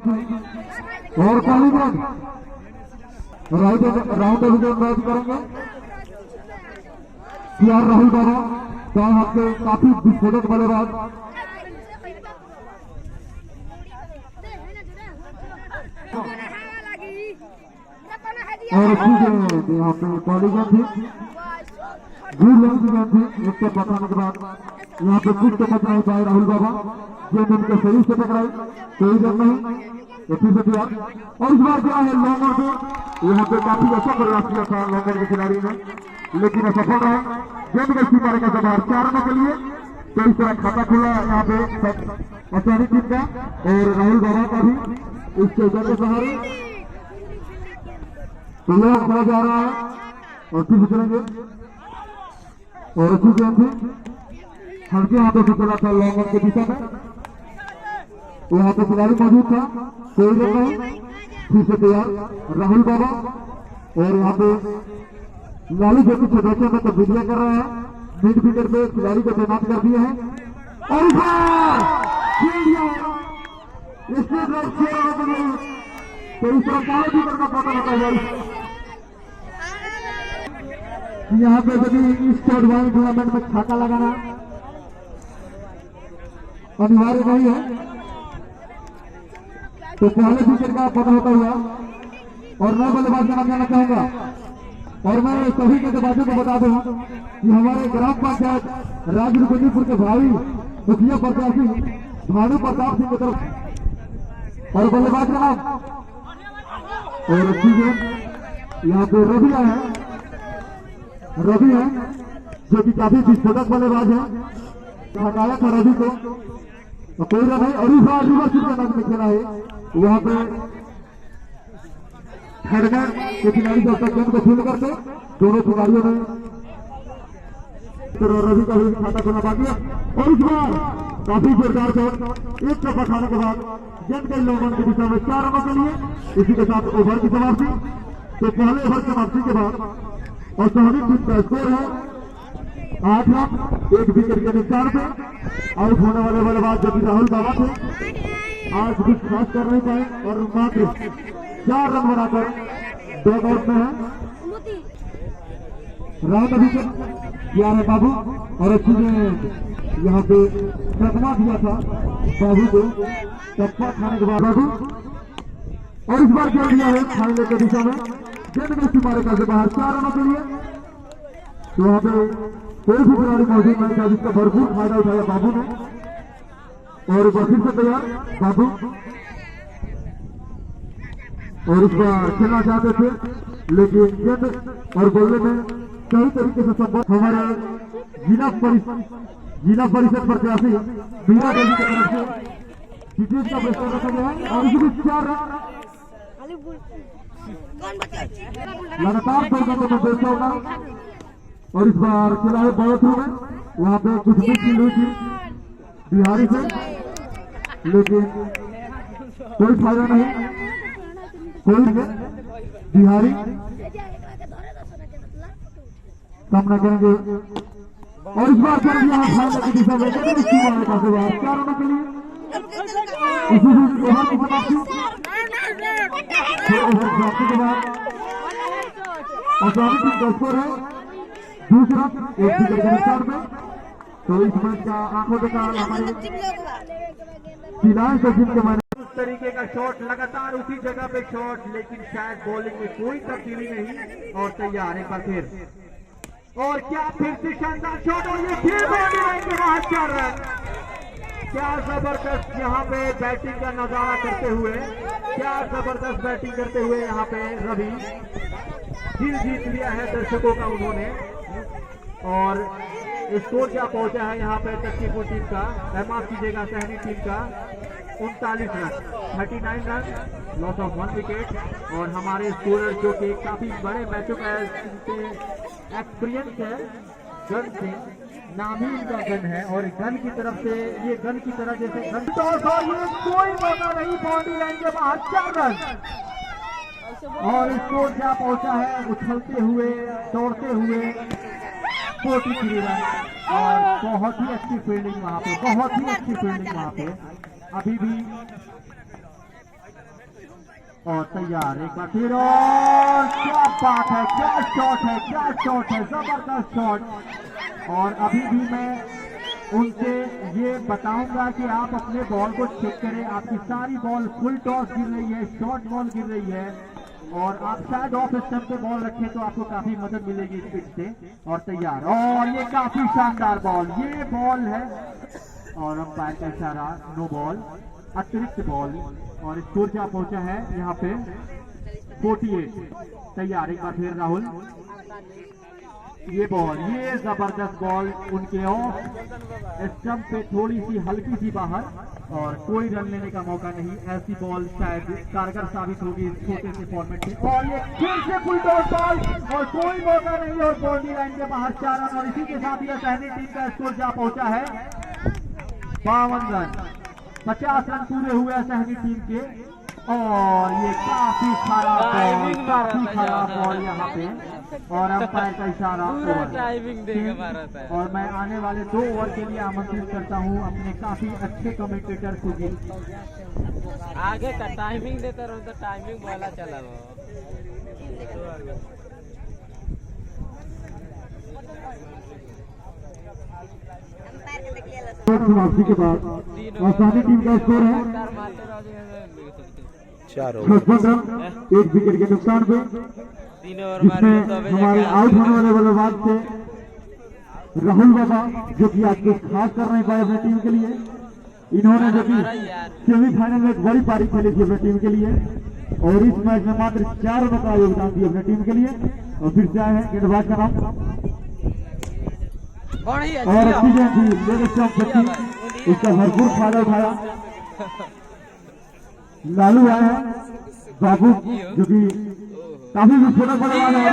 और क्वालीबॉल round match करेंगे। CR Rahul बाबा चाहे आपके काफी विस्फोटक बल्लेबाज और यहाँ पे क्वालीबॉल थी गुड लेंथ की गेंद थी। एक पे पकड़ने के बाद यहाँ पे कुछ तो पकड़ नहीं पाए राहुल बाबा गेंद उनके शरीर से टकराई, कोई गेंद नहीं फिर से दिया। और इस बार क्या है लॉन्गर को यहाँ पे काफी अच्छा प्रयास किया था लॉन्गर के खिलाड़ी ने, लेकिन असफल रहा। गेंद गलती मारेगा जब 4 रनों के लिए, तो इस तरह खाता खुला यहाँ पे अचानी टीम का और राहुल बाबा का भी इसके गेंद के सहारे तो यह खेला जा रहा है और फिर चलेंगे। और अच्छी गेंद थी हल्के हाथों से चला था लॉन्गर के दिशा में, यहाँ पे खिलाड़ी मौजूद था, कोई रन नहीं, फिर से तैयार राहुल बाबा। और यहाँ पे लालू जो कुछ सदस्य में तब्दीलियां कर रहा है, मिड विकेट पे खिलाड़ी को तैनात कर दिए हैं। और तो इस तरह काले विकेट का पता होता है। यहाँ पे यदि स्टेट वाइड टूर्नामेंट में छक्का लगाना अनिवार्य नहीं है, तो पहले विकेट का पता होता हुआ और मैं बल्लेबाज का नाम जाना चाहूंगा। और मैं सभी गेंदबाजों को बता दूं कि हमारे ग्राम पंचायत राजगुंदीपुर के भाई मुखिया प्रत्याशी भानु प्रताप सिंह की तरफ और बल्लेबाज का नाम और अच्छी गेंद यहाँ पे रवि है जो कि काफी विस्फोटक बल्लेबाज है, हटाया था रवि को तो कोई रन नहीं। और इस बार रिवर्स के मैच में खेला है वहां पे खड़गर के खिलाड़ी जब तक गेंद को फील्ड करते दोनों खिलाड़ियों ने तो रवि का भी खाता खोलना बाकी है। और इस बार काफी जोरदार शॉट एक चौका खाने के बाद गेंद के लोगों की दिशा में 4 रनों के लिए। इसी के साथ ओवर की समाप्ति। तो पहले ओवर समाप्ति के बाद और सोहनी टीम का स्कोर है 8 रन 1 विकेट के नुकसान पे। आउट होने वाले बल्लेबाज जो कि राहुल बाबा थे आज कुछ खास कर नहीं पाए और मात्र 4 रन बनाकर डॉग आउट में है। राउंड अभी तक किया है बाबू और अच्छी ने यहाँ पे चकमा दिया था बाबू को, चक्का खाने के बाद बाबू और इस बार खेल दिया है फाइनल के दिशा में गेंद में मारेगा से बाहर 4 रनों के लिए। तो यहाँ पे कोई भी खिलाड़ी मौजूद नहीं था जिसका भरपूर फायदा उठाया बाबू ने। और फिर से तैयार बाबू और इस बार खेलना चाहते थे लेकिन गेंद और बल्ले में सही तरीके से संपर्क हमारे जिला परिषद प्रत्याशी मीरा देवी की तरफ से विकेट का प्रस्ताव रखा गया है। और इसमें 4 रन लगातार 2 गेंदों में बेचा होगा। और इस बार खेला है बॉल थ्रू में, वहां पे कुछ भी फील्ड हुई थी बिहारी से, लेकिन कोई फायदा नहीं, कोई बिहारी सामना करेंगे। और इस बार कर दिया फाइनल की दिशा में 4 रनों के लिए। इसी ओवर की समाप्ति के बाद असामी टीम का स्कोर है 2 रन 1 विकेट के नुकसान में। तो इस मैच का आंखों देखा हमारे फिलहाल सचिन के मैंने उस तरीके का शॉट लगातार उसी जगह पे शॉट, लेकिन शायद बॉलिंग में कोई तब्दीली नहीं। और तैयार है पर फिर और क्या फिर से शानदार शॉट और ये फिर बाउंड्री लाइन के बाहर 4 रन। क्या जबरदस्त यहाँ पे बैटिंग का नजारा करते हुए, क्या जबरदस्त बैटिंग करते हुए यहाँ पे रवि दिल जीत लिया है दर्शकों का उन्होंने। और स्कोर क्या पहुंचा है यहाँ पे तक्कीपुर टीम का, माफ कीजिएगा सहनी टीम का 39 run 39 run loss of 1 wicket. और हमारे स्कोरर जो कि काफी बड़े मैचों का एक्सपीरियंस है गन सिंह, नाम ही इनका गन है। और गन की तरफ से ये गन की तरह जैसे गन तो ये कोई मौका नहीं, बाउंड्री लाइन के बाहर 4 रन। और स्कोर क्या पहुंचा है उछलते हुए दौड़ते हुए 43 रन। और बहुत ही अच्छी फील्डिंग वहां पे, बहुत ही अच्छी फील्डिंग वहां पे। अभी भी और तैयार एक बार फिर, और क्या बात है, क्या शॉट है, क्या शॉट है, जबरदस्त शॉट। और अभी भी मैं उनसे ये बताऊंगा कि आप अपने बॉल को चेक करें, आपकी सारी बॉल फुल टॉस गिर रही है, शॉर्ट बॉल गिर रही है, और आप शायद ऑफ स्टंप पे बॉल रखें तो आपको काफी मदद मिलेगी इस पिच से। और तैयार, और ये काफी शानदार बॉल, ये बॉल है, और अंपायर का इशारा, नो बॉल, अतिरिक्त बॉल, और स्कोर क्या पहुंचा है यहाँ पे 48। तैयार एक बार फिर राहुल, ये बॉल, ये जबरदस्त बॉल उनके ऑफ स्टंप पे थोड़ी सी हल्की सी बाहर, और कोई रन लेने का मौका नहीं। ऐसी बॉल शायद कारगर साबित होगी इस छोटे से फॉर्मेट में। और ये फिर से फुल टॉस बॉल, और कोई मौका नहीं, और बाउंड्री लाइन के बाहर 4 रन, और इसी के साथ यह सहनी टीम का स्कोर क्या पहुंचा है 52 रन। 50 रन पूरे हुए सहनी टीम के। और ये काफी खराब बॉल, काफी खराब बॉल यहाँ पे, और अंपायर का इशारा ओवर। और मैं आने वाले 2 ओवर के लिए आमंत्रित करता हूँ अपने काफी अच्छे कमेंटेटर को भी। आगे का टाइमिंग देता रहूं तो टाइमिंग बोला चला वो। समाप्ति के बाद आसानी टीम का स्कोर है 56 रन, 1 विकेट के नुकसान पे, जिसमें हमारे आउट होने वाले बल्लेबाज थे राहुल बाबा, जो कि आज कुछ खास कर नहीं पाए अपनी टीम के लिए। इन्होंने जो कि सेमीफाइनल में एक बड़ी पारी खेली थी अपनी टीम के लिए, और इस मैच में मात्र 4 रनों का योगदान दिया अपनी टीम के लिए। और फिर से आए हैं गेंदबाज का नाम, और अच्छी गेंद थी, लेग स्टंप सच्ची, उसका भरपूर फायदा उठाया। लालू आए हैं, बाबू जो कि काफी विस्फोटक बल्लेबाज है,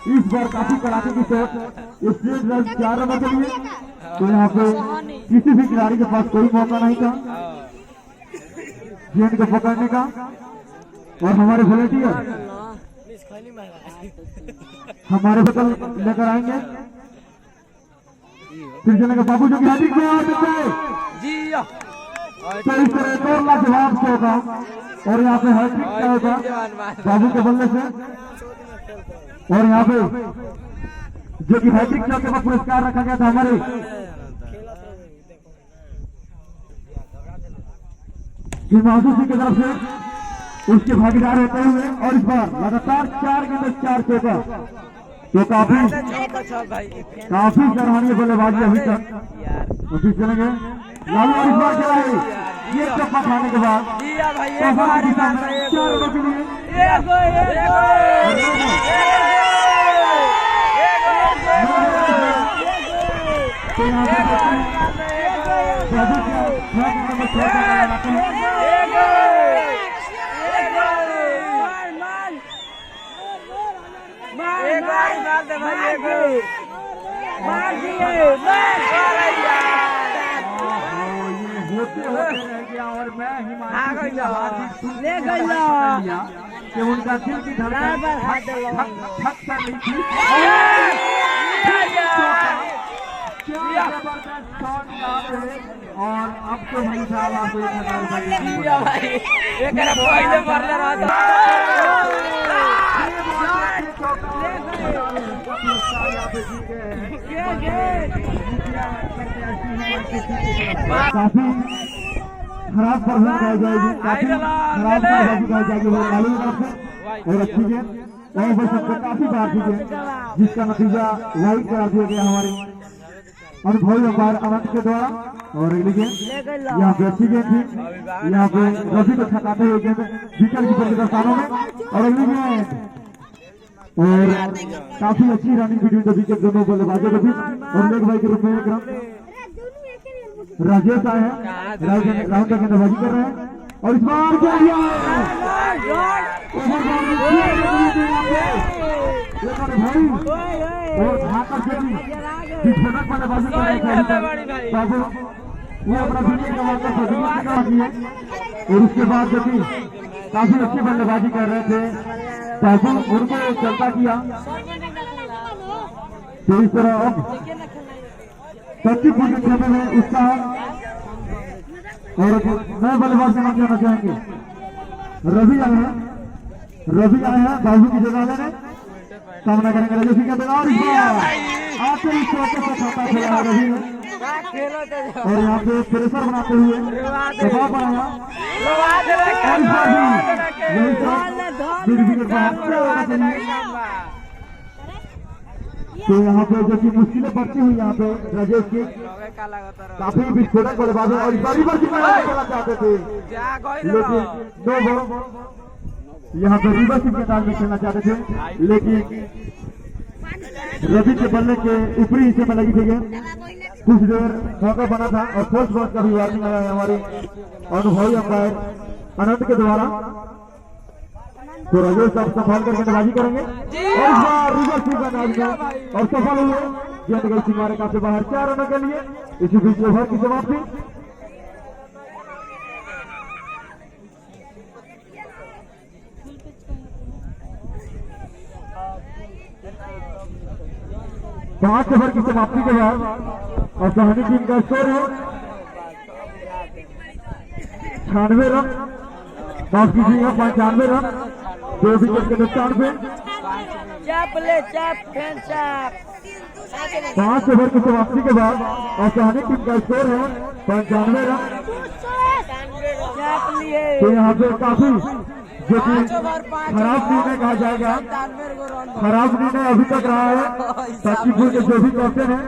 इस बार काफी कड़ाके की शॉट, स्ट्रेट रन 4 रनों के लिए। तो यहाँ पे किसी भी खिलाड़ी के पास कोई मौका नहीं था गेंद को पकड़ने का। और हमारे वॉलंटियर हमारे बदल लेकर आएंगे, फिर चलेंगे बाबू जो कि हैट्रिक में आ सकते हैं। तो इस तरह 2 लाजवाब से होगा, और यहाँ पे हैट्रिक क्या होगा बाबू के बल्ले से। और यहाँ पे जो कि हैट्रिक चौके का पुरस्कार रखा गया था हमारे हिमांशु सिंह की तरफ से, उसके भागीदार होते हुए। और इस बार लगातार 4 गेंद 4 चौका, तो काफी सराहनीय बल्लेबाजी अभी तक। तो फिर चलेंगे लालू, और इस बार चला है ये चप्पा खाने के बाद 4 रनों के लिए। तो यहाँ होते रह गया, और मैं हिमाचल ले गया कि उनका दिल की धड़कन धक कर रही थी। क्या जबरदस्त शॉट यहाँ पे, और अब तो भाई साहब आपको 1000 काफी खराब परफॉर्मेंस आ जाएगी, काफी खराब परफॉर्मेंस आ जाएगी वो लालू की तरफ से। और अच्छी गेंद और बस सबको काफी बार की गेंद, जिसका नतीजा वाइड करा दिया गया हमारे अनुभवी अंपायर अनंत के द्वारा। और अगली गेंद यहाँ पे अच्छी गेंद थी, यहाँ पे रफी को छकाते हुए गेंद विकेट कीपर के दस्तानों में। और अगली गेंद, और काफी अच्छी रनिंग बिटवीन द विकेट दोनों बल्लेबाजों के बीच। और लेग भाई के रूप में एक रन राजेश आए हैं, राहुल का गेंदबाजी कर रहे हैं। और इस बार क्या किया भाई, और ढाकर से भी विस्फोटक बल्लेबाजी कर रहे थे बाबू, वो अपना विकेट गंवाकर है। और उसके बाद जो कि काफी अच्छी बल्लेबाजी कर रहे थे बाबू, उनको चलता किया। तो इस तरह अब 25 फुट के खेमे में उत्साह, और नए बल्लेबाज से मांग करना चाहेंगे रवि आए हैं, बाबू की जगह लेने सामना करेंगे रवि सिंह के अंदर और आते ही चौके से खाता खेला है रवि ने और यहाँ पे प्रेशर बनाते हुए दबाव बनाया तो यहाँ पे जो कि मुश्किलें बढ़ती हुई यहाँ पे राजेश की काफी विस्फोटक बल्लेबाज है और बड़ी बड़ी खेलना चाहते थे लेकिन दो बॉल यहाँ पे रिवर्स के अंदाज में खेलना चाहते थे लेकिन रवि के बल्ले के ऊपरी हिस्से में लगी थी गेंद कुछ देर मौका बना था और फर्स्ट बॉल का भी वार्निंग आया है हमारे अनुभवी अंपायर अनंत के द्वारा। तो राजेश साहब संभाल कर गेंदबाजी करेंगे और इस बार रिवर्स के अंदाज में और सफल हुए गेंद गई सीमारे काफी बाहर 4 रनों के लिए। इसी बीच ओवर की समाप्ति। पांच ओवर की समाप्ति के बाद और सहानी टीम का स्कोर है 96 रन, माफ कीजिएगा 95 रन, 2 विकेट के नुकसान पे। 5 ओवर की समाप्ति के बाद और सहानी टीम का स्कोर है 95 रन। तो यहाँ पे काफी जो कि खराब निर्णय कहा जाएगा, खराब निर्णय अभी तक रहा है। ताकीपुर के जो भी कैप्टन है,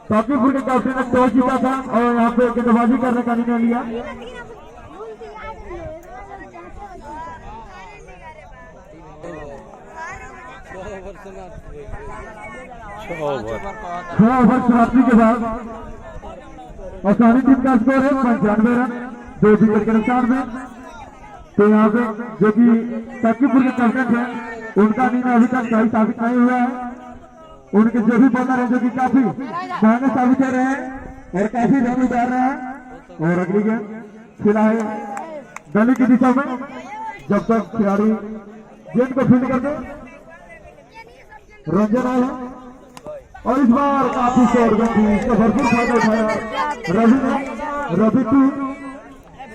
ताकीपुर के कैप्टन ने टॉस जीता था और यहाँ पे गेंदबाजी करने का निर्णय लिया। छह ओवर समाप्ति के बाद और सारी टीम का स्कोर है 95 रन, 2 विकेट के नुकसान में। तो यहाँ पे जो कि ताकीपुर के कैप्टन है उनका निर्णय अभी तक सही साबित नहीं हुआ है। उनके जो भी बॉलर है जो कि काफी महंगे साबित हो रहे हैं और काफी रन उतार रहे हैं और अगली गेंद खेला है गली की दिशा में। जब तक खिलाड़ी गेंद को फील्ड करते रंजन आए हैं और इस बार काफी शॉर्ट गेंद थी, इसका भरपूर फायदा उठाया रवि ने। रवि 2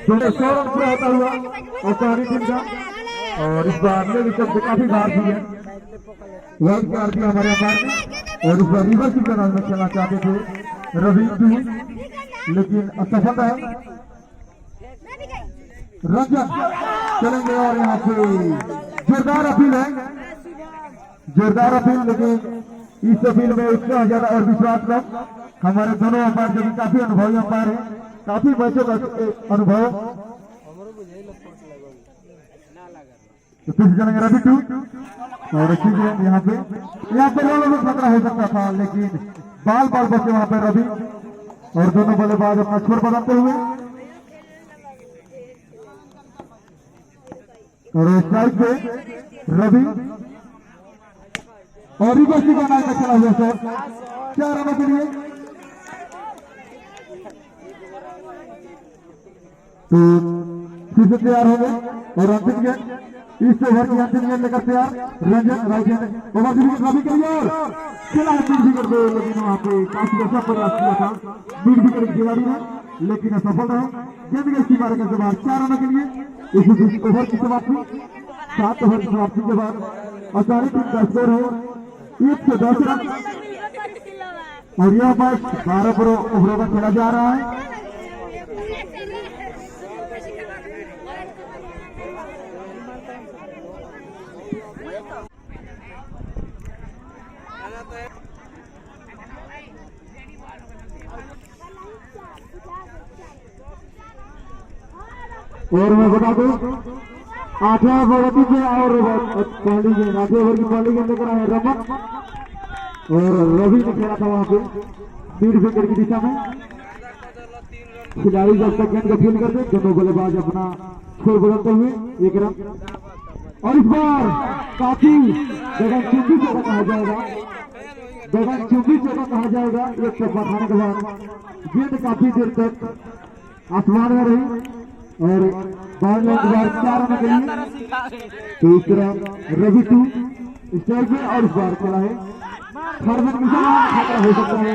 100 रन पूरा होता हुआ और सारी टीम का और इस बार अगले विकेट से काफी बाहर थी है वर्ल्ड कार दिया हमारे अंपायर ने और इस बार रिवर्स के नाम में खेलना चाहते थे रवि 2 लेकिन असफल है। रंजन चलेंगे और यहाँ पे जोरदार अपील है, जोरदार अपील, लेकिन इस अपील में उत्साह ज्यादा और विश्वास कम। हमारे दोनों अंपायर जो कि काफी अनुभवी अंपायर है, काफी मैचों का अनुभव। तो फिर चलेंगे रवि 2 और अच्छी गेंद यहाँ पे लोगों को खतरा हो सकता था लेकिन बाल बचे वहां पे रवि और दोनों बल्लेबाज अपना छोर बदलते हुए और स्ट्राइक पे रवि और रिवर्स का नाम चला हुआ सर 4 रनों के लिए। तो फिर से तैयार हो गए और अंतिम गेंद इस ओवर की अंतिम गेंद लेकर तैयार Ranjan right hand over Ravi के लिए और खेला है मिड विकेट पे, लेकिन वहां पे काफी अच्छा प्रयास किया था मिड विकेट खिलाड़ी ने लेकिन असफल रहे। गेंद गई सीमारे के बाद 4 रनों के लिए। इस ओवर की समाप्ति 7 ओवर की समाप्ति के बाद और सारी टीम का स्कोर है 110 रन और यह मैच 12 ओवरों का खेला जा रहा है। और मैं बता दूं 8वें ओवर की और पहली गेंद 8वें ओवर की पहली गेंद लेकर आए रमन और रवि ने खेला था वहां पे मिड विकेट की दिशा में। खिलाड़ी जब तक गेंद को फील्ड करते दोनों बल्लेबाज अपना छोर बदलते हुए 1 रन और इस बार काफी गगनचुंबी जगह कहा जाएगा, गगनचुंबी जगह कहा जाएगा। एक चौका खाने के बाद गेंद काफी देर तक आसमान में रही और बाहर 4 रनों के लिए। तो इस तरह रवि 2 स्ट्राइक में और इस बार खेला है खतरा हो सकता है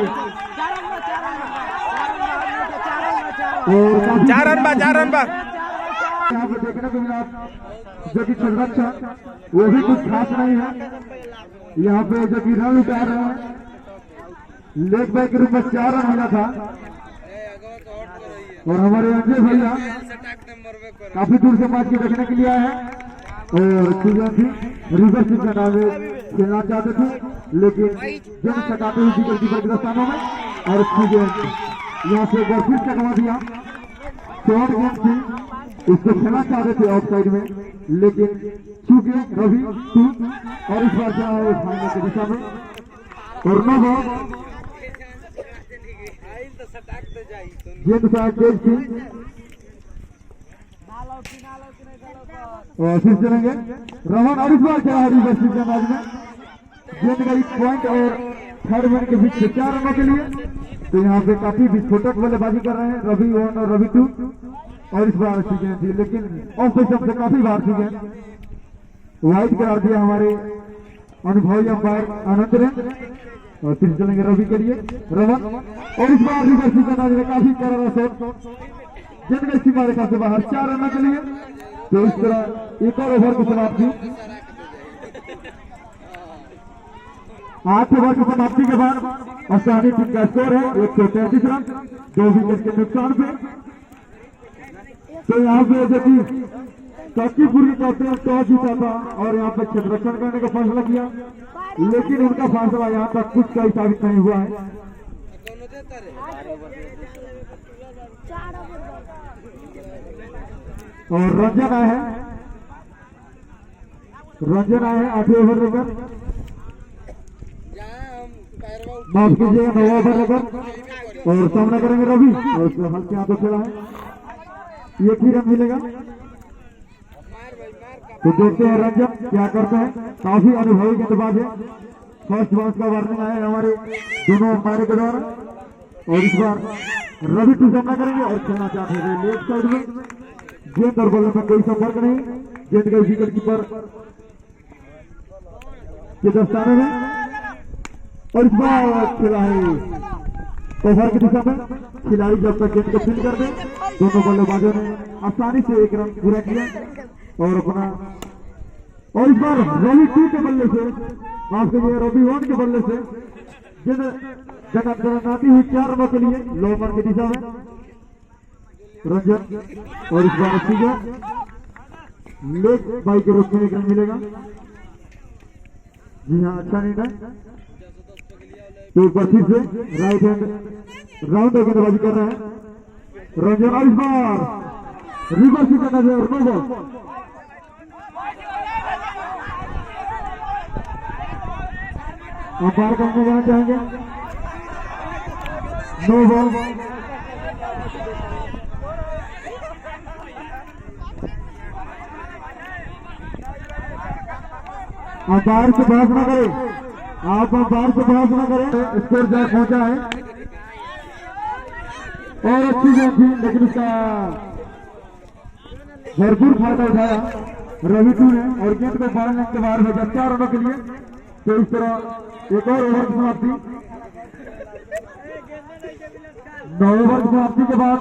और 4 रन यहाँ पे देखने को मिला जो कि संरक्षण वो भी कुछ खास नहीं है। यहाँ पे जो कि रन उतार रहे हैं, लेग बाय के रूप में 4 रन मिला था और हमारे अंजय भैया काफी दूर से मैच को देखने के लिए आए हैं और रिवर्स स्विंग का नाम खेलना चाहते थे, लेकिन जब सटाते हुए विकेट कीपर के स्थानों में और यहाँ से एक बार फिर चकवा दिया। शॉर्ट गेंद थी, उसको खेलना चाहते थे ऑफ साइड में, लेकिन चूके रवि और इस बार चला है फाइनल की दिशा में और नो बॉल गेंद का तेज थी और फिर चलेंगे रमन और इस बार चला है रिवर्स स्विंग मैच में गेंद का 1 पॉइंट और थर्ड मैन के बीच से 4 रनों के लिए। तो यहाँ पे काफी विस्फोटक बल्लेबाजी कर रहे हैं रवि 1 और रवि 2 और इस बार अच्छी गेंद थी, लेकिन ऑफ स्टंप से काफी बार थी गेंद, वाइड करार दिया हमारे अनुभवी अंपायर आनंद ने और फिर चलेंगे रवि के लिए रमन और इस बार रिवर्स स्विंग में काफी करारा शॉट गेंद की सीमा रेखा से बाहर 4 रनों के लिए। तो इस तरह एक और ओवर की समाप्ति 8 ओवर की समाप्ति के बाद अफसानी टीम का स्कोर है 133 रन 2 विकेट के नुकसान पे। तो यहाँ पे जो कि काकीपुरी कहते हैं टॉस जीता था और यहाँ पे क्षेत्ररक्षण करने का फैसला किया, लेकिन उनका फैसला यहाँ तक कुछ सही साबित नहीं हुआ है। और रंजन आए हैं 8 ओवर लेकर, माफ कीजिएगा 9 ओवर लेकर और सामना करेंगे रवि और उसको हल्के हाथों खेला है 1 ही रन मिलेगा। तो देखते हैं रंजन क्या करते हैं, काफी अनुभवी गेंदबाज है। फर्स्ट बाउंस का वार्निंग आया है हमारे दोनों अंपायर के द्वारा और इस बार रवि 2 सामना करेंगे और खेलना चाहते हैं लेफ्ट साइड में, गेंद और बॉल में कोई संपर्क नहीं, गेंद का विकेट कीपर के दस्ताने में और इस बार खेला है ओवर की दिशा में। खिलाड़ी जब तक गेंद को फील्ड कर दे, दोनों बल्लेबाजों ने आसानी से 1 रन पूरा किया और अपना और इस बार रवि 2 के बल्ले से माफ कीजिए रवि 1 के बल्ले से गेंद आती हुई 4 रनों के लिए लो ओवर की दिशा में रंजन और इस बार अच्छी लेग बाई के रूप में 1 रन मिलेगा। जी हाँ, अच्छा निर्णय। तो ऊपर फिर से राइट हैंड राउंड गेंदबाजी कर रहे हैं रंजन और इस बार रिवर्स स्विंग करना है नो बॉल। अंपायर करने जाना चाहेंगे नो बॉल। अंपायर से बहस न करें, आप अंपायर से बहस न करें। स्कोर जहाँ पहुंचा है और अच्छी गेंद थी, लेकिन इसका भरपूर फायदा उठाया रवि 2 ने और गेंद को 12 रन के बाहर भेजा 4 रनों के लिए। तो इस तरह एक और ओवर की समाप्ति 9 ओवर की समाप्ति के बाद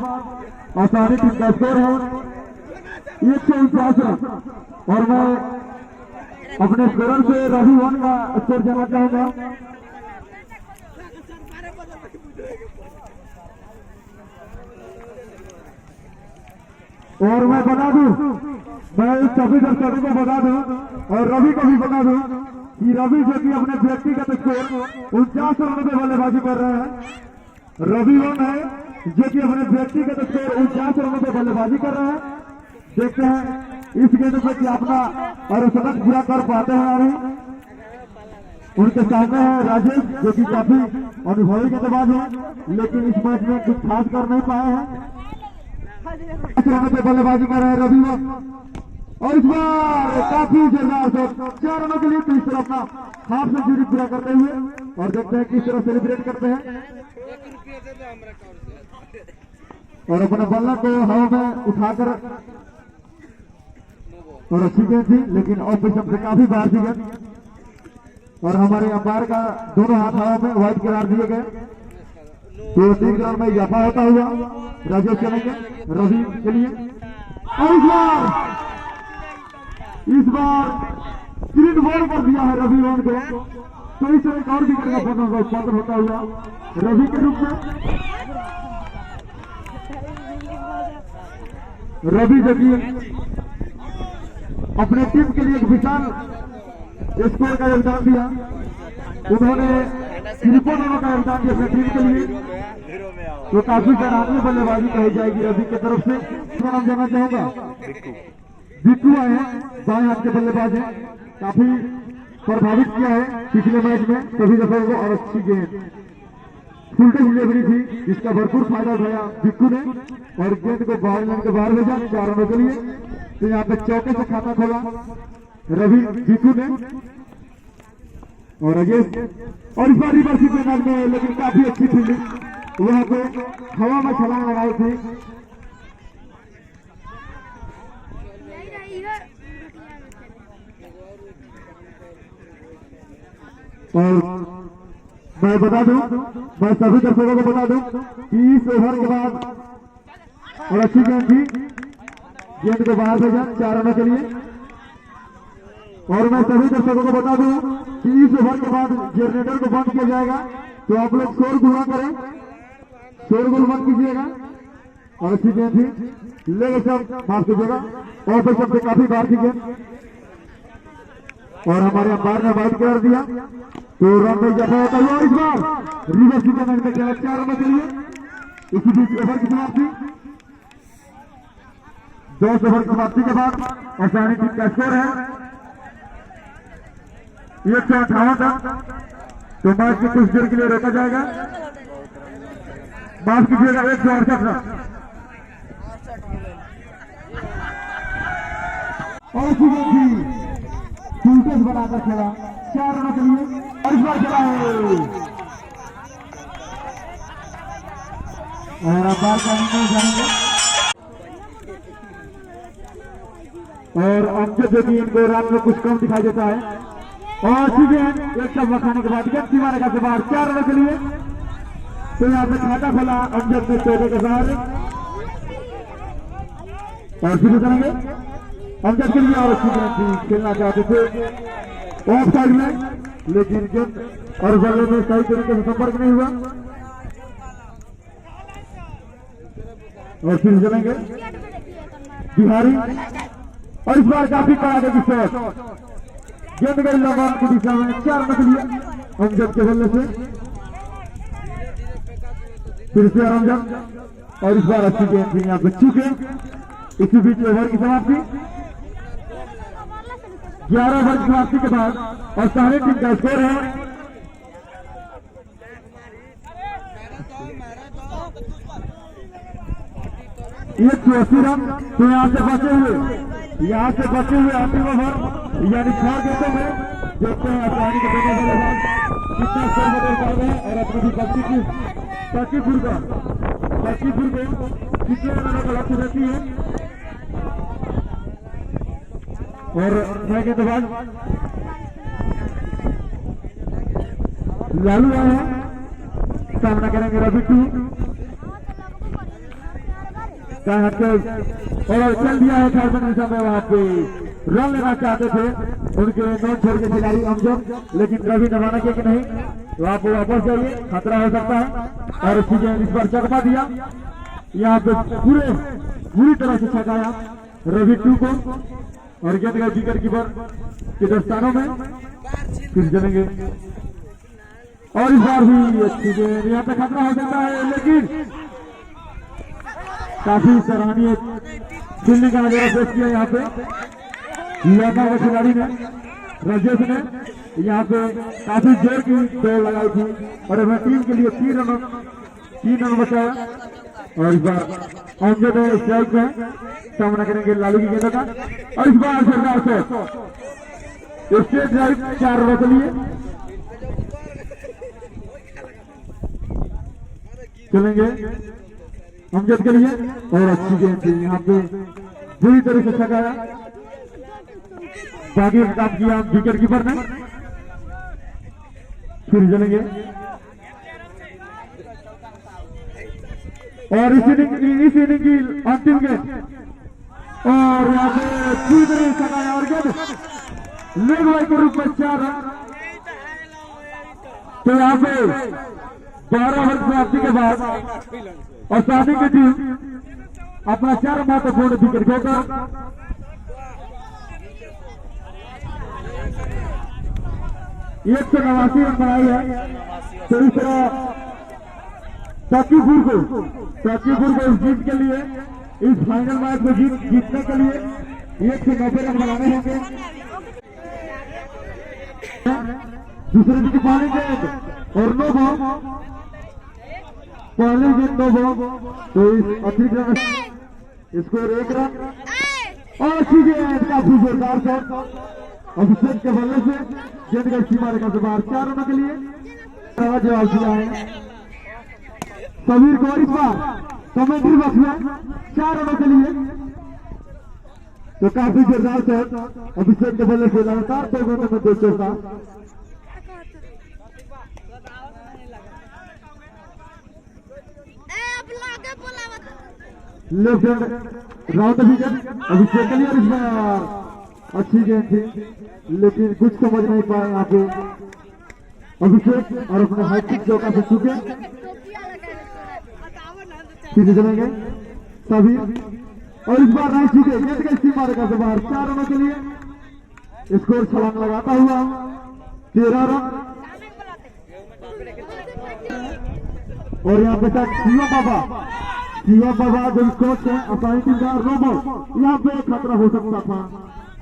आसानी टीम का स्कोर है 149 रन और मैं अपने स्कोरर से रवि 1 का स्कोर जानना चाहूंगा। और मैं बता दूं, मैं इस सभी दर्शकों को बता दूं और रवि को भी बता दूं कि रवि जो कि अपने व्यक्तिगत स्कोर 49 रनों पे बल्लेबाजी कर रहे हैं। रवि 1 है जो कि अपने व्यक्तिगत स्कोर 49 रनों पे बल्लेबाजी कर रहे हैं। देखते हैं इस गेंद पे कि अपना और शतक पूरा कर पाते हैं या नहीं। उनके सामने है राजेश जो कि काफी अनुभवी गेंदबाज है, लेकिन इस मैच में कुछ खास कर नहीं पाए हैं। 5 रनों पे बल्लेबाजी कर रहे हैं रवि 1 और इस बार काफी जोरदार शॉट 4 रनों के लिए। तो इस तरह अपना हाफ सेंचुरी पूरा करते हुए और देखते हैं किस तरह सेलिब्रेट करते हैं और अपने बल्ला को हवा में उठाकर और अच्छी गेंद थी, लेकिन ऑफ स्टंप से काफी बाहर थी गेंद और हमारे अंपायर का दोनों हाथ हवा में व्हाइट करार दिए गए। तो 3 रन में इजाफा होता हुआ राजेश चलेंगे रवि के लिए और इस बार स्क्रीन बॉल कर दिया है रवि रोहन को, तो इस एक और विकेट का उत्पादन होता हुआ रवि के रूप में। रवि देखिए अपने टीम के लिए एक विशाल स्कोर का योगदान दिया, उन्होंने तिरपन रनों का योगदान दिया अपने टीम के लिए, तो काफी सराहनीय बल्लेबाजी कही जाएगी रवि की तरफ से। मैं नाम जानना चाहूंगा, बिट्टू आए हैं, बाएं हाथ के बल्लेबाज हैं, काफी प्रभावित किया है पिछले मैच में सभी दफों को, और अच्छी गेंद फुलटे डिलीवरी थी जिसका भरपूर फायदा उठाया बिट्टू ने और गेंद को बाहर लाइन के बाहर भेजा 4 रनों के लिए। तो यहाँ पे चौके से खाता खोला रवि बिट्टू ने और अजय, और इस बार रिवर्सी मैदान में लेकिन काफी अच्छी फील्डिंग, वहां पे हवा में छलांग लगाई थी। और मैं बता दूं, मैं सभी दर्शकों को बता दूं कि इस ओवर के बाद और अच्छी गेंद थी, गेंद को बाहर भेजा 4 रनों के लिए। और मैं सभी दर्शकों को बता दूं कि इस ओवर के बाद जनरेटर को बंद किया जाएगा, तो आप लोग शोरगुल ना करें, शोरगुल बंद कीजिएगा। और अच्छी गेंद थी, ले सब माफ कीजिएगा, और फिर सबसे काफी बार थी गेंद और हमारे अंपायर ने वाइड कर दिया, तो रन में जफा होता हुआ इस बार रिवर्स मैच में खेला 4 रनों के लिए। इसी बीच ओवर की समाप्ति 10 ओवर की समाप्ति के बाद आसानी टीम का स्कोर है 158 रन, तो मैच को कुछ देर के लिए रोका जाएगा, माफ कीजिएगा 168 रन। और फुलटेज बनाकर खेला 4 रनों के लिए, और इस बार खेला है और अंपायर का नहीं जानेंगे, और अमजद जो कि इनको रन में कुछ कम दिखाई देता है। और सीधे एक शब्द खाने के बाद सीमा रेखा से बाहर 4 रनों के लिए, तो यहाँ पे खाता खोला अमजद ने चौके के सहारे और शुरू करेंगे अमजद के लिए। और अच्छी गेंद खेलना चाहते थे ऑफ साइड में, लेकिन गेंद और बल्ले में सही तरीके से संपर्क नहीं हुआ, और फिर चलेंगे बिहारी। और इस बार काफी कड़ा की शॉट, गेंद गई लंबा की दिशा में 4 रन के लिए अमजद के बल्ले से, फिर से अमजद। और इस बार अच्छी गेंद थी यहाँ पे चुके। इसी बीच ओवर की समाप्ति 11 ओवर की समाप्ति के बाद और सारे टीम का स्कोर है 180 रन। तो यहाँ से बचे हुए अंतिम ओवर यानी 6 गेंदों में देखते हैं आसानी के दोनों बल्लेबाज कितना स्कोर बदल पा रहे हैं और अपनी पक्कीपुर को कितने रनों का लक्ष्य रहती है। और मैं के बाद लालू आए हैं, सामना करेंगे रवि टू और चल दिया है 18 दिशा में, वहां पे रन लेना चाहते थे उनके नॉन छोड़ के खिलाड़ी अमजद, लेकिन रवि ने माना कि नहीं, तो आप वापस जाइए, खतरा हो सकता है। और चीजें इस बार चकमा दिया, यहाँ पे पूरी तरह से छकाया रवि टू को, और गेंद का विकेट कीपर के दस्तानों में फिर चलेंगे। और इस बार भी अच्छी गेंद, यहाँ पे खतरा हो सकता है, लेकिन काफी सराहनीय फील्डिंग का नजारा पेश किया यहाँ पे लड़का के खिलाड़ी ने, राजेश ने यहाँ पे काफी जोर की दौड़ लगाई थी और अपनी टीम के लिए 3 रन बचाया। और इस बार अमजद स्ट्राइक में सामना करेंगे लालू की गेंदों का। और इस बार सरदार से स्ट्रेट ड्राइव 4 रनों के लिए चलेंगे अमजद के लिए। और अच्छी गेंद थी यहाँ पे, पूरी तरह से छकाया, बाकी काम किया विकेट कीपर ने। फिर चलेंगे और इस इनिंग की अंतिम गेंद और यहाँ पे तीसरी सगाया और गेंद लेग बाई के रूप में 4 रन। तो यहाँ पे 12 ओवर समाप्ति के बाद और साथी की टीम अपना 4 महत्वपूर्ण विकेट खोकर 189 रन बनाई है। तो इस तरह साकीपुर को इस जीत के लिए, इस फाइनल मैच में जीतने के लिए 190 रन बनाने होंगे। दूसरे दिन की पहली गेंद और 9 बॉल, पहली गेंद 9 बॉल। तो इस अतिरिक्त रन स्कोर 1 रन और अच्छी गेंद, काफी जोरदार शॉट अभिषेक के बल्ले से गेंद गई सीमा रेखा से बाहर। 4 रनों के लिए जवाब दिया है समीर को इस बार कमेंट्री बॉक्स में 4 रनों के लिए। तो काफी जोरदार शॉट अभिषेक के बल्ले से लगातार 2 गेंदों में 2 चौका। लेफ्ट हैंड राउंड विकेट अभिषेक के लिए। इस बार अच्छी गेंद थी लेकिन कुछ समझ नहीं पाए यहाँ पे अभिषेक और अपने हैट्रिक चौका से चुके। सीधे चलेंगे सभी और इस बार नहीं चुके, गेंद गई सीमा रेखा से बाहर। 4 रनों के लिए स्कोर छलांग लगाता हुआ 13 रन। और यहाँ पे शिवा बाबा जो कोच है असाई टीम का रोबो, यहाँ पे खतरा हो सकता था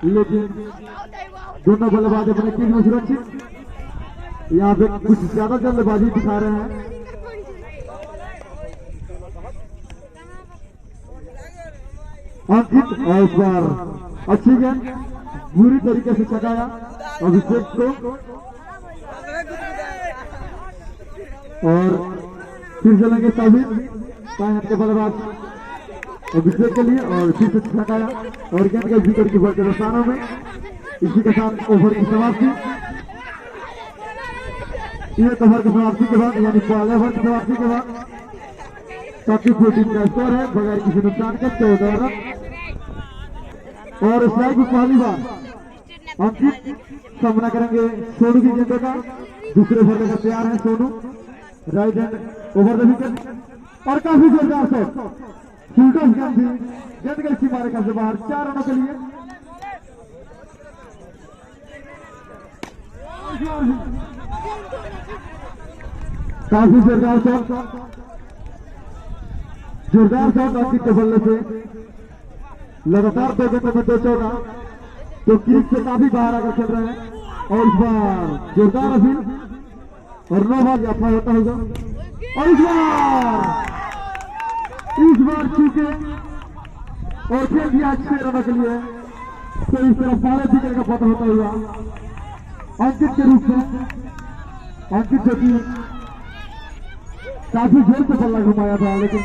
लेकिन दोनों बल्लेबाज अपने टीम में सुरक्षित। यहाँ पे कुछ ज्यादा जल्दबाजी दिखा रहे हैं। अंकित और इस बार अच्छी गेंद बुरी तरीके से चकाया अभिषेक को। और फिर चलेंगे साबित के बल्लेबाज अभिषेक के लिए और फिर से छकाया और गेंद के विकेट की बढ़ते स्थानों में। इसी के साथ ओवर की समाप्ति। एक ओवर की समाप्ति के बाद यानी पहले ओवर की समाप्ति के बाद साकीपुर टीम का स्कोर है बगैर किसी नुकसान के 14 रन। और स्ट्राइक में पहली बार अंकित सामना करेंगे सोनू की गेंदों का। दूसरे ओवर लेकर तैयार है Sonu. Right hand over the wicket और काफी जोरदार शॉट फुलटॉस गेंद थी, गेंद गई सीमा रेखा से बाहर। 4 रनों के लिए काफी जोरदार शॉट अंकित के बल्ले से लगातार 2 गेंदों में 2 चौका। तो क्रीज से काफी बाहर आकर खेल रहे हैं और इस बार जोरदार अपील और 9 बार यात्रा होता होगा। और इस बार चूके और खेल दिया 6 रनों के लिए। तो इस तरफ पहले विकेट का पता होता हुआ अंकित के रूप में, अंकित जो कि काफी जोर से बल्ला घुमाया था लेकिन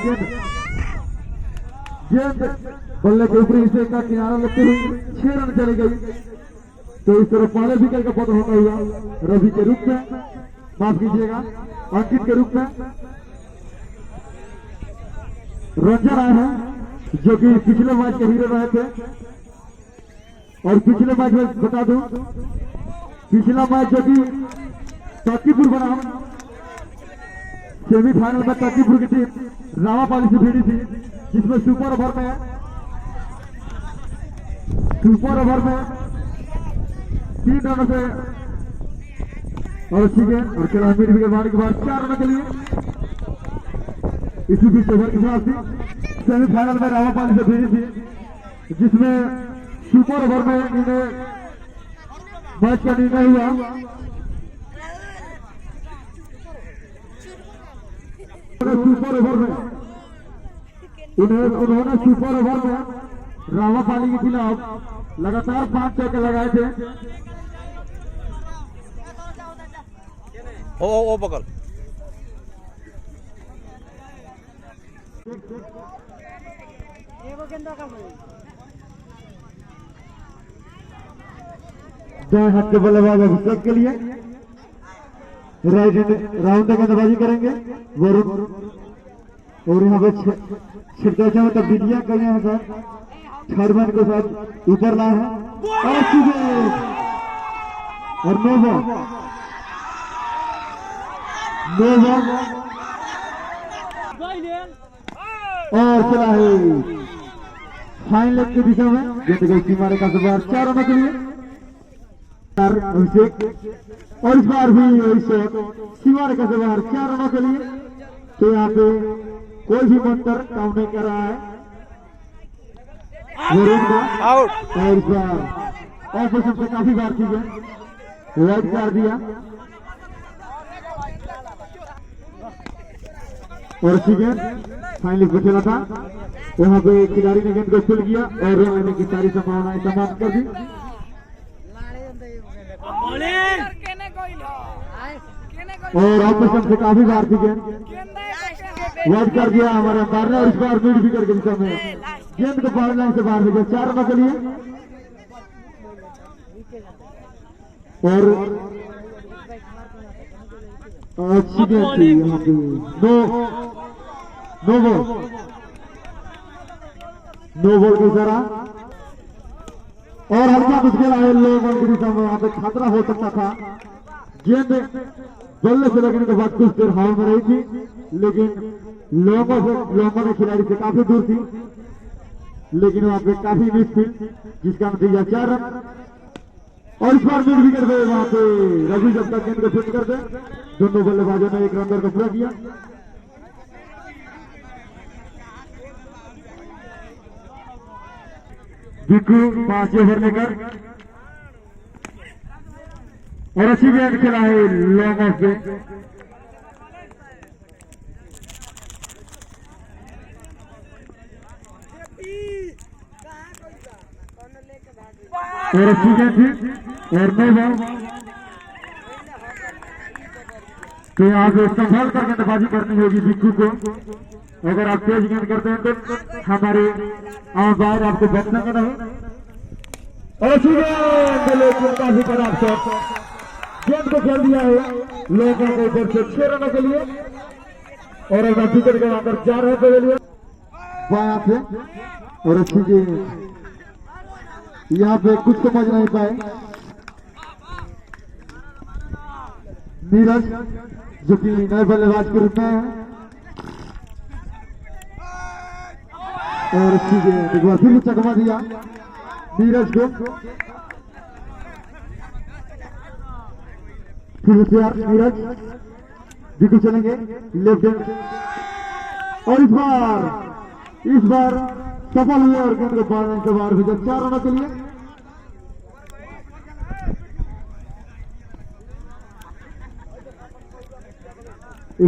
गेंद बल्ले के ऊपरी हिस्से का किनारा लगते हुए 6 रन चली गई। तो इस तरफ पहले विकेट का पता होता हुआ रवि के रूप में, माफ कीजिएगा अंकित के रूप में रंजन आए हैं जो कि पिछले मैच के हीरो रहे थे। और पिछले मैच में बता दूं, पिछला मैच जो कि साकीपुर बनाम सेमीफाइनल में साकीपुर की टीम रामापाली से भिड़ी थी जिसमें सुपर ओवर में 3 रनों से और अच्छी गेंद और खेला मिड विकेट मारने के बाद 4 रनों के लिए। इसी बीच ओवर के साथ थी सेमीफाइनल में रामापाली से भिड़ी थी जिसमें सुपर ओवर में इन्हें मैच का निर्णय हुआ। सुपर ओवर में उन्होंने सुपर ओवर में रामापाली के खिलाफ लगातार 5 चौके लगाए थे। ओ बगल दाएं हाथ के बल्लेबाज अभिषेक के लिए राइट हैंड राउंड में गेंदबाजी करेंगे वरुण। और यहाँ पे छिड़काई में तब्दीलियां कई हैं सर, थर्ड मैन के साथ ऊपर लाए हैं और अच्छी गेंद और नो बॉल और चला है फाइन लेग की दिशा में गेंद गई सीमा रेखा से बाहर 4 रनों के लिए अभिषेक और इस बार भी वही शॉट सीमा रेखा से बाहर 4 रनों के लिए। तो यहाँ पे कोई भी मंत्र काम नहीं कर रहा है वरुण का आउट। और इस बार ऑपोजिशन से काफी बार की गई वाइड कर दिया और अच्छी गेंद फाइनली पे खेला था वहां पे खिलाड़ी ने गेंद को फुल किया और रन लेने की सारी संभावनाएं समाप्त कर दी और ऑपोजिशन से काफी बार की गेंद वाइड कर दिया हमारे अंपायर ने और इस बार मिड विकेट के दिशा में गेंद को बाउंड्री लाइन से बाहर भेजा 4 रनों के लिए और अच्छी गेंद थी यहाँ पे नो बॉल की तरह और हल्का मुश्किल आए लोगों की दिशा में यहाँ पे खतरा हो सकता था गेंद बल्ले से लगने के बाद कुछ देर हवा में रही थी लेकिन लोगों ने खिलाड़ी से काफी दूर थी लेकिन वहां पे काफी मिस थी जिसका नतीजा 4 रन और इस बार मिड विकेट गए वहां पे रवि जब तक गेंद को फिट कर दे दोनों बल्लेबाजों ने एक रन को पूरा किया बिक्कू 5 ओवर लेकर और अच्छी गेंद खेला है लॉन्ग ऑफ पे और अच्छी गेंद थी और नो बॉल तो यहाँ पे संभाल कर गेंदबाजी करनी होगी बिक्कू को अगर आप तेज गेंद करते हैं तो हमारे बाहर आपको बचना नहीं और अच्छी गेंद लेकिन काफी खराब शॉट गेंद को खेल दिया है लोगों को ऊपर से 6 रनों के लिए और अगर विकेट के आकर 4 रन के लिए बाया से और अच्छी गेंद यहाँ पे कुछ समझ नहीं पाए नीरज जो कि नए बल्लेबाज के रूप में है और अच्छी गेंद एक बार फिर चकमा दिया नीरज को फिर से नीरज बिल्कुल चलेंगे लेफ्ट हैंड और इस बार सफल हुए और गेंद को बाहर के बाहर भेजा 4 रनों के लिए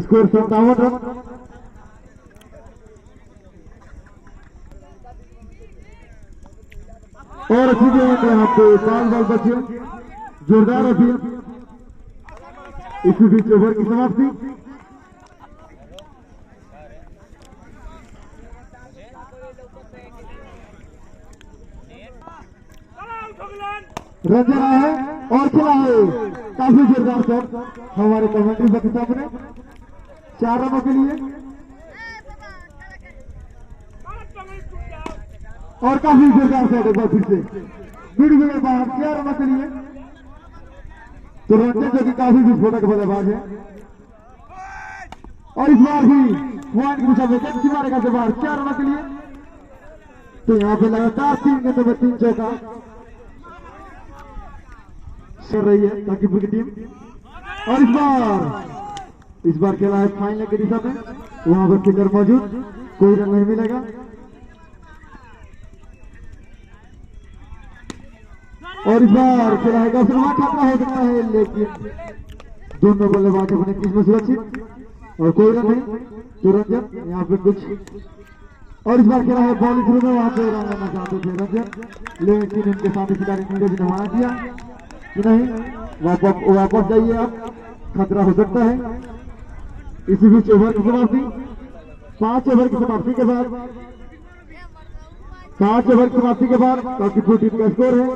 स्कोर 57 रन और अच्छी गेंद यहाँ पे 5 बॉल बचे जोरदार अपील इसी बीच ओवर की समाप्ति रन रहा है और खेला है काफी जोरदार शॉट हमारे कमेंट्री बच्चे सामने 4 रनों के लिए और काफी जोरदार शॉट एक बार फिर से मिड विकेट बाहर 4 रनों के लिए तो रंजन जो कि काफी विस्फोटक बल्लेबाज है और इस बार भी पॉइंट की दिशा में कैच मारेगा से बाहर 4 रनों के लिए तो यहाँ पे लगातार 3 गेंदों में 3 चौका कर रही है काकीपुर की टीम और इस बार खेला है फाइनल की दिशा में वहां पर किलर मौजूद कोई रन नहीं मिलेगा और इस बार खेला है गौसलमा खतरा हो सकता है लेकिन दोनों बल्लेबाज अपने किस में सुरक्षित और कोई रन नहीं तो रंजन यहाँ पे कुछ और इस बार खेला है बॉलिंग थ्रू में वहां पे रन लेना चाहते थे रंजन लेकिन उनके सामने खिलाड़ी नीरज ने मना किया कि नहीं वापस जाइए आप खतरा हो सकता है इसी बीच ओवर की समाप्ति 5 ओवर की समाप्ति के बाद 5 ओवर की समाप्ति के बाद काकीपुर टीम का स्कोर है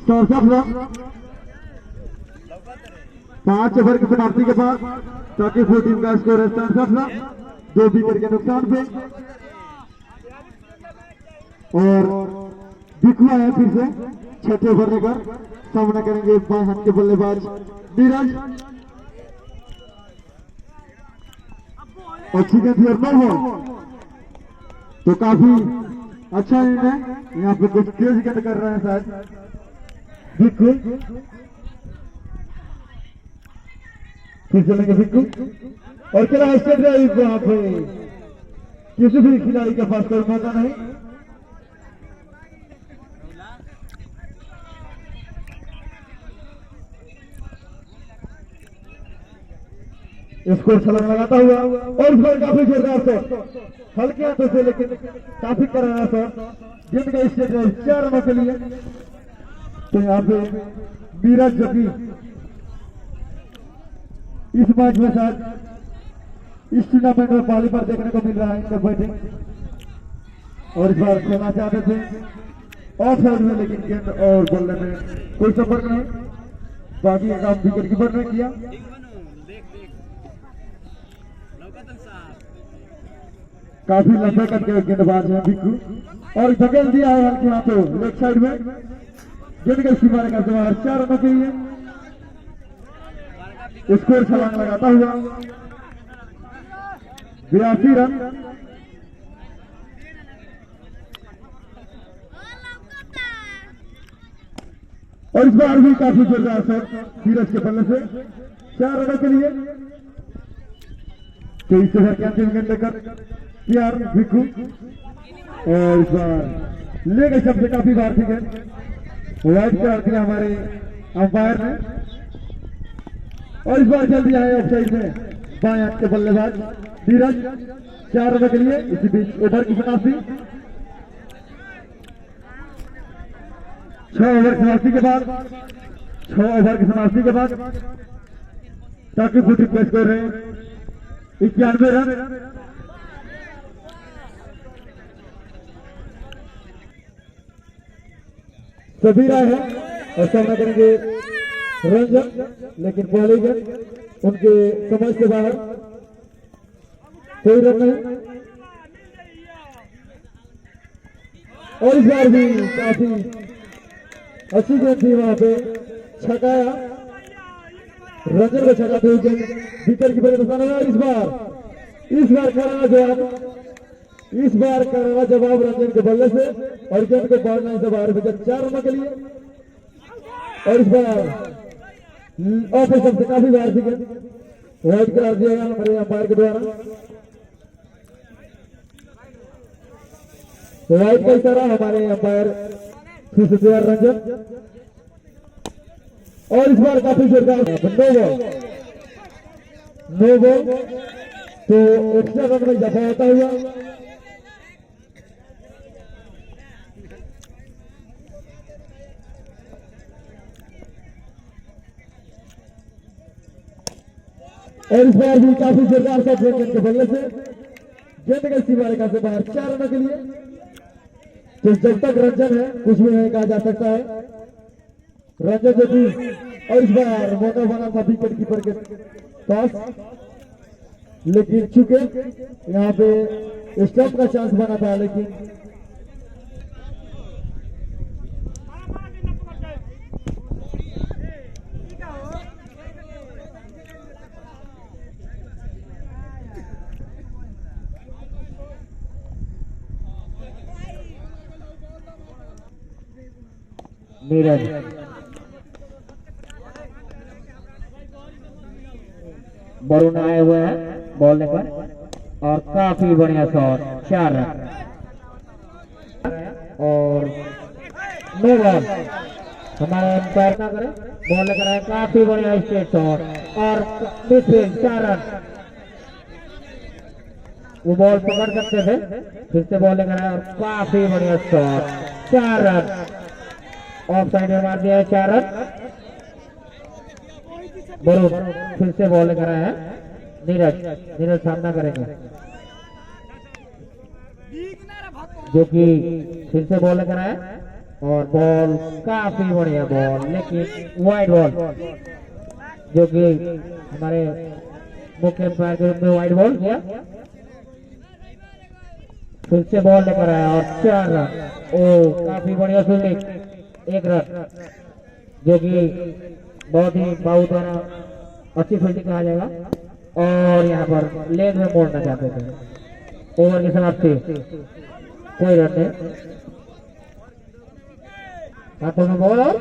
67 रन 5 ओवर की समाप्ति के बाद टाकीपुर टीम का स्कोर है 67 रन, 2 विकेट के नुकसान पे। और दिखुआ है फिर से 6ठे ओवर लेकर सामना करेंगे बाएं हाथ के बल्लेबाज नीरज। अच्छी गेंद और 9 बॉल, तो काफी अच्छा निर्णय। यहाँ पे कुछ तेज गेंद कर रहे हैं शायद भिक्कू, फिर चलेंगे भिक्कू और चला स्टेट ड्राइव। वहां पे किसी भी खिलाड़ी के पास कोई मौका नहीं। स्कोर छलांग लगाता हुआ और इस बार काफी जोरदार शॉट, हल्के हाथों से लेकिन काफी करारा शॉट, गेंद का स्टेट ड्राइव 4 रनों के लिए। तो यहाँ पे नीरज जो कि इस मैच में शायद इस टूर्नामेंट में पहली बार देखने को मिल रहा है इनका बैटिंग, और इस बार खेलना चाहते थे ऑफ साइड में, लेकिन गेंद और बल्ले में कोई संपर्क नहीं। बाकी का काम विकेट कीपर ने किया। काफी लंबे कट के गेंदबाज है भिक्कू और धकेल दिया है हल्के हाथों लेफ्ट साइड में, गेंद का सीमारे का सवार 4 रनों के लिए। स्कोर छलांग लगाता हुआ 82 रन। और इस बार भी काफी जोरदार शॉट नीरज के बल्ले से 4 रनों के लिए। 23 ओवर के अंतिम गेंद लेकर प्यार भिक्कू और इस बार ले गए सबसे काफी बार थी गेंद, वाइड कर दिया हमारे अंपायर ने। और इस बार चल दिया है ऑफ साइड में बाएं हाथ के बल्लेबाज नीरज 4 रनों के लिए। इसी बीच ओवर की समाप्ति, 6 ओवर समाप्ति के बाद 6 ओवर की समाप्ति के बाद टाकीपुर टीम का स्कोर है 91 रन। सभी राय है और सामना करेंगे रंजन, लेकिन पहले गेंद उनके समझ से बाहर, कोई रन नहीं। और इस बार भी काफी अच्छी गेंद थी, वहां पे छकाया रंजन को, छकाते हुए गेंद विकेट कीपर के नुकसान हुआ। इस बार करारा जवाब, इस बार करारा जवाब रंजन के बल्ले से और गेंद को बॉल लाइन से बाहर भेजा 4 रनों के लिए। और इस बार ऑफ से काफी बार थी गेंद, वाइड करार दिया गया हमारे अंपायर के द्वारा। वाइड का इशारा हमारे अंपायर फिर से तैयार रंजन। और इस बार काफी जोरदार नो बॉल, तो एक्स्ट्रा रन में इजाफा होता हुआ। और इस बार भी काफी जोरदार शॉट गेंद के बल्ले से, गेंद का सीमारे का से बाहर 4 रनों के लिए। तो जब तक रंजन है कुछ भी नहीं कहा जा सकता है। रंजन जो भी, और इस बार मौका बना था विकेट कीपर के पास, लेकिन चूंकि यहाँ पे स्टंप का चांस बना था, लेकिन नीरज वरुण आए हुए हैं बॉल लेकर और काफी बढ़िया शॉट 4 रन। और नो बॉल, हमारे अंपायर ना करें, बॉल लेकर आए, काफी बढ़िया स्ट्रेट शॉट और मिडफील्ड 4 रन। वो बॉल पकड़ सकते थे, फिर से बॉल लेकर आए और काफी बढ़िया शॉट 4 रन। ऑफ साइड में मार दिया है 4 रन। वरुण फिर से बॉल लेकर आए हैं, नीरज सामना करेंगे, जो कि फिर से बॉल लेकर आए और बॉल काफी बढ़िया बॉल, लेकिन वाइड बॉल जो कि हमारे मुख्य अंपायर के रूप में वाइड बॉल किया। फिर से बॉल लेकर आया और 4 रन। ओ काफी बढ़िया फील्डिंग, 1 रन, जो कि बहुत ही बाबू द्वारा अच्छी फील्डिंग कहा जाएगा। और यहाँ पर लेग में मोड़ना चाहते थे। ओवर की समाप्ति, कोई रन नहीं, हाथों में बॉल और